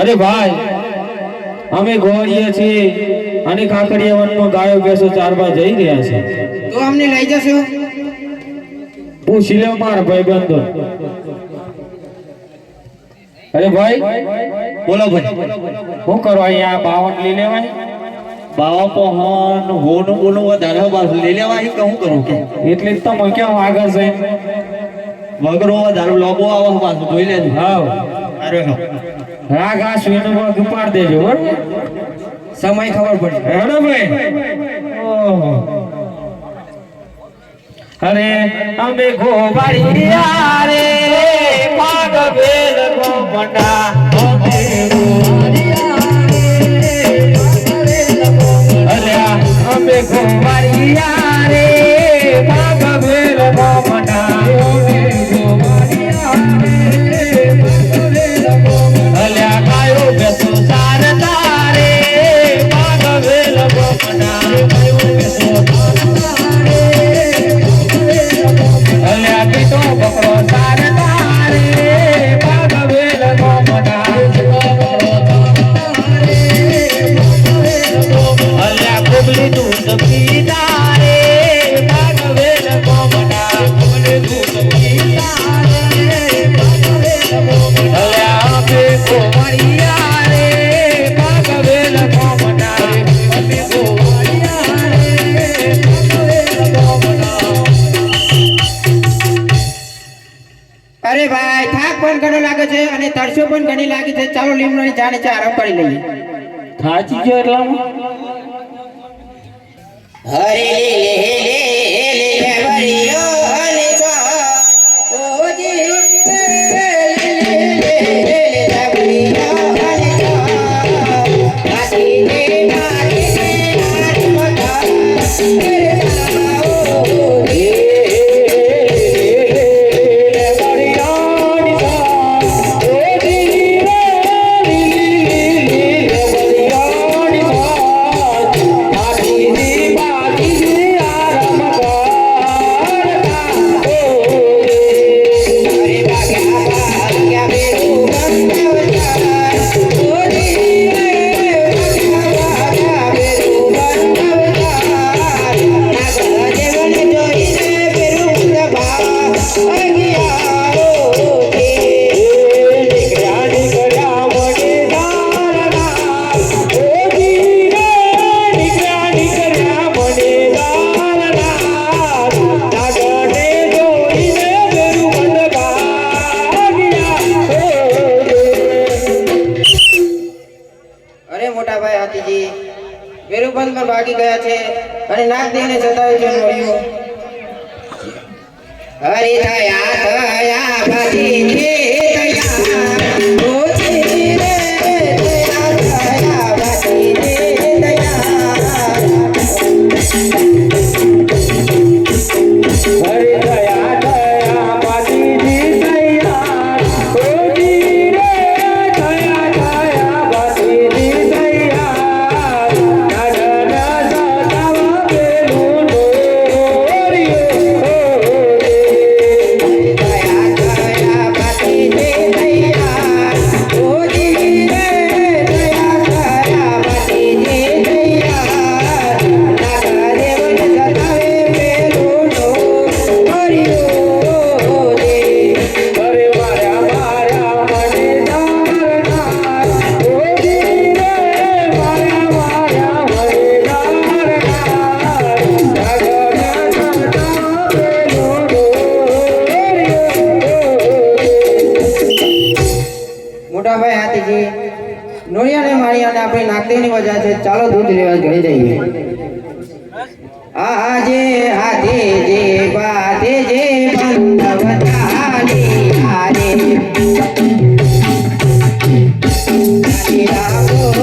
અરે ભાઈ અમે ગોળીએ છીએ અને કાકડિયા વનમાં ગાયો ભેંસો ચારવા જઈ રહ્યા છે તો અમને લઈ જશો? પૂછી લે મારા ભાઈબંધો. અરે ભાઈ બોલો ભાઈ, શું કરો અહીંયા બાવન લઈ લેવાય? બાવા પહોન હોનું બોનું વધારે બાસ લઈ લેવાય કે હું કરું કે એટલે જ તો મને કેમ આગળ છે વગરો વધારે લોબો આવો પાછું જોઈ લેજો. હાવ અરે હો રાગ આ સ્વીનું બળ ઉપાડ દેજો બરોબર. સમય ખબર પડશે. હેડો ભાઈ. ઓહો અરે અમે ગોવાળિયા રે પાગ વેલ ગોમડા અમે ગોવાળિયા અમે ગોવાળિયા રે પાગ વેલ ગોમડા અલ્યા કાયો બેસો સારતા રે પાગ વેલ ગોમડા અલ્યા પીતો બકરો સારતા રે પાગ વેલ ગોમડા અલ્યા કુબલી દૂધ પીતા રે પાગ વેલ ગોમડા કુબલી દૂધ પીતા રે પાગ વેલ ગોમડા અલ્યા અમે ગોવાળિયા રે પાગ વેલ ગોમડા અમે ગોવાળિયા રે પાગ વેલ ગોમડા. અરે ભાઈ થાક પણ ઘણો લાગે છે અને તરસો પણ ઘણી લાગી છે. ચાલો લીમડોની જાણે છે આરામ કરી લઈએ. થાચી ગયો એટલામાં હરે લે વરિયો હલે ઓજી લે વરિયો હલે આતી ને મારી ને મતા વેરુબંધ પર ભાગી ગયા છે અને નાગ દેવને સતાવ્યું છે મળ્યું. હરે થયા થયા ભાજી છે દયા ઓછી રે થયા થયા ભાજી છે દયા હરે થયા થયા પાટીજી તૈયાર ઓજી રે થયા થયા પાટીજી તૈયાર નગન સતાવા પેલું ડોરિયો થયા થયા ભાજી છે દયા ઓછી રે થયા થયા ભાજી છે દયા નાગ દેવને સતાવે પેલું હરિયો દે. અરે મારા મારા મને દારનાર ઓજી રે મારા મારા મને દારનાર નગન સતાવા પેલું ડોરિયો. મોટા ભાઈ હાથીજી નોળિયાને માળિયાને આપણે નાગદેવની વજા છે. ચાલો દૂધ લેવા ઘરે જઈએ. આજે હાથીજી બાધે જે બંધવતાની હારે રાખો